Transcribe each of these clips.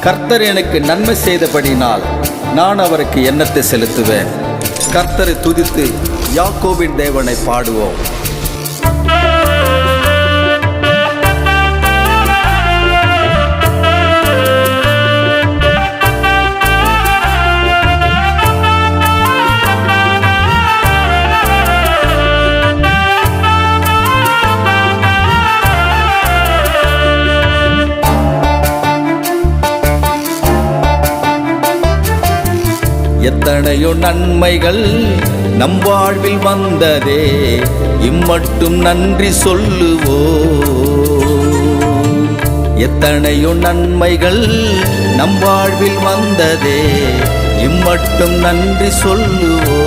கர்த்தர் எனக்கு நன்மை செய்தபடினால் நான் அவருக்கு எண்ணத்தை செலுத்துவேன். கர்த்தரை துதித்து யாக்கோபின் தேவனை பாடுவோம். எத்தனையோ நன்மைகள் நம் வாழ்வில் வந்ததே, இம்மட்டும் நன்றி சொல்லுவோ. எத்தனையோ நன்மைகள் நம் வாழ்வில் வந்ததே, இம்மட்டும் நன்றி சொல்லுவோ.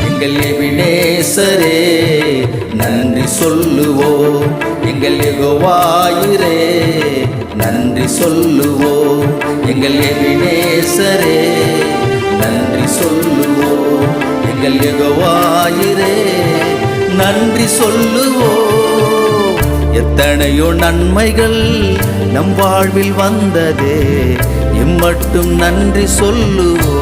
எங்கள் எபினேசரே நன்றி சொல்லுவோ, எங்கள் யெகோவாயிரே நன்றி சொல்லுவோ. எங்கள் எபினேசரே நன்றி சொல்லுவோ, எங்கள் யெகோவாயிரே நன்றி சொல்லுவோ. எத்தனையோ நன்மைகள் நம் வாழ்வில் வந்ததே, இம்மட்டும் நன்றி சொல்லுவோ.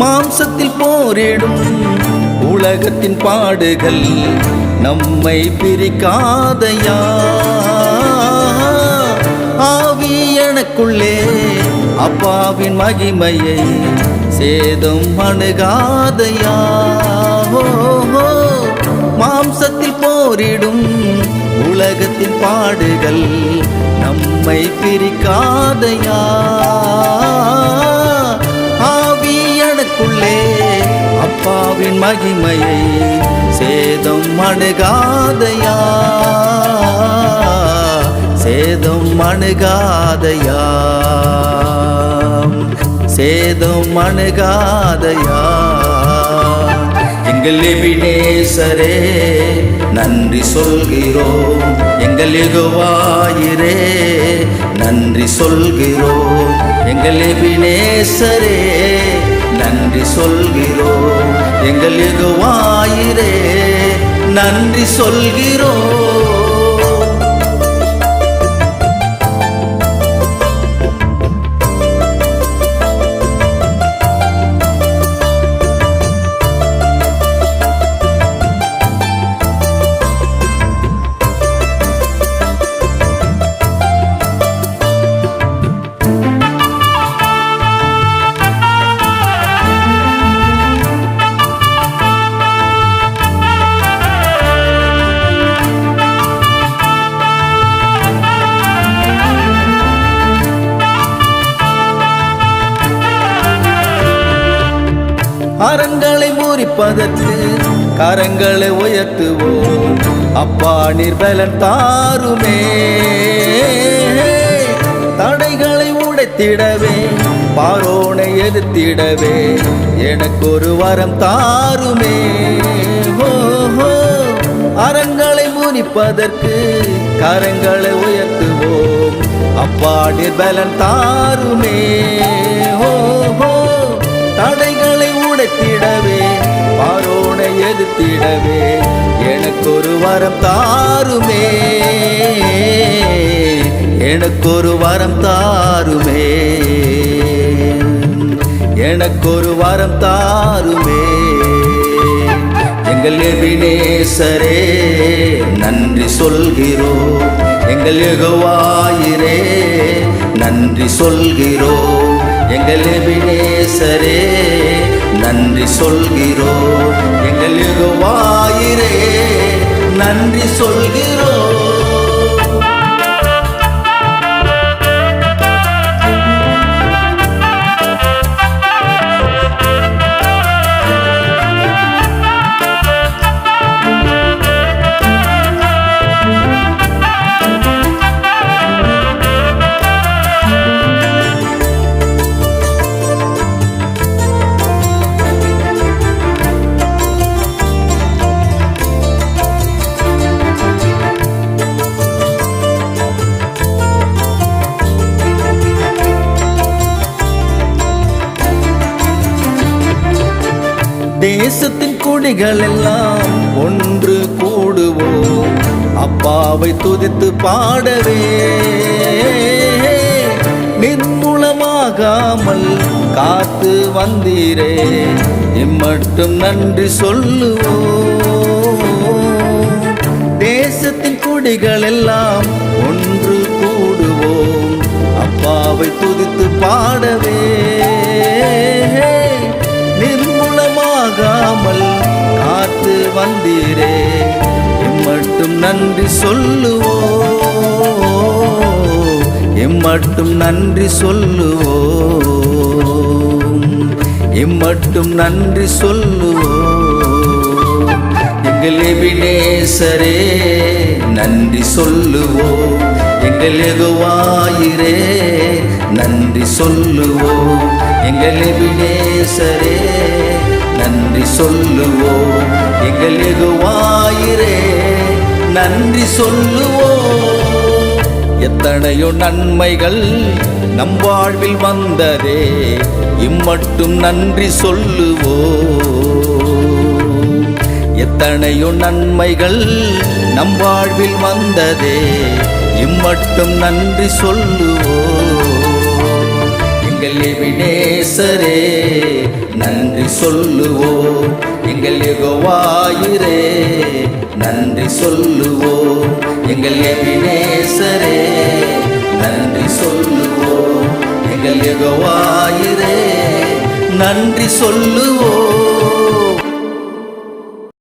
மாம்சத்தில் போரிடும் உலகத்தின் பாடுகள் நம்மை பிரிக்காதையா. ஆவி எனக்குள்ளே அப்பாவின் மகிமையை சேதம் அணுகாதையா. மாம்சத்தில் போரிடும் உலகத்தின் பாடுகள் நம்மை பிரிக்காதையா. எனக்குள்ளே அப்பாவின் மகிமையை சேதம் அணுகாதையா, சேதம் அணுகாதையா, சேதம் அணுகாதையா. எங்கள் எபினேசரே நன்றி சொல்கிறோம், எங்கள் யெகோவாயிரே நன்றி சொல்கிறோம். எங்கள் எபினேசரே நன்றி சொல்கிறோம், எங்கள் யெகோவாயிரே நன்றி சொல்கிறோம். அரங்களை முறிப்பதற்கு கரங்களை உயர்த்துவோம், அப்பா நிர்பலன் தாருமே. தடைகளை உடைத்திடவே பார்வோனை எதிர்த்திடவே எனக்கு ஒரு வரம் தாருமே. அரங்களை முறிப்பதற்கு கரங்களை உயர்த்துவோம், அப்பா நிர்பலன் தாருமே. தடைகளை உடைத்திடவே பார்வோனை எதிர்த்திடவே எனக்கு ஒரு வரம் தாருமே, எனக்கு ஒரு வரம் தாருமே, எனக்கு ஒரு வரம் தாருமே. எங்கள் எபினேசரே நன்றி சொல்கிறோம், எங்கள் யெகோவாயிரே நன்றி சொல்கிறோம். எங்கள் எபினேசரே நன்றி சொல்கிறோம், எங்கள் யெகோவாயிரே நன்றி சொல்கிறோம். தேசத்தின் குடிகள் எல்லாம் ஒன்று கூடுவோம், அப்பாவை துதித்து பாடவே. நிர்மூலமாகாமல் காத்து வந்தீரே, இம்மட்டும் நன்றி சொல்லுவோம். தேசத்தின் குடிகள் எல்லாம் ஒன்று கூடுவோம், அப்பாவை துதித்து பாடவே. நிர்மூலமாகாமல் காத்து வந்தீரே, இம்மட்டும் நன்றி சொல்லுவோம், இம்மட்டும் நன்றி சொல்லுவோம், இம்மட்டும் நன்றி சொல்லுவோம். எங்கள் எபினேசரே நன்றி சொல்லுவோம், எங்கள் யெகோவாயிரே நன்றி சொல்லுவோம். எங்கள் எபினேசரே நன்றி சொல்லுவோம், எங்கள் யெகோவாயிரே நன்றி சொல்லுவோம். எத்தனையோ நன்மைகள் நம் வாழ்வில் வந்ததே, இம்மட்டும் நன்றி சொல்லுவோம். எத்தனையோ நன்மைகள் நம் வாழ்வில் வந்ததே, இம்மட்டும் நன்றி சொல்லுவோம். எங்கள் எபினேசரே நன்றி சொல்லுவோம், எங்கள் யெகோவாயிரே நன்றி சொல்லுவோம். எங்கள் எபினேசரே நன்றி சொல்லுவோம், எங்கள் யெகோவாயிரே நன்றி சொல்லுவோம்.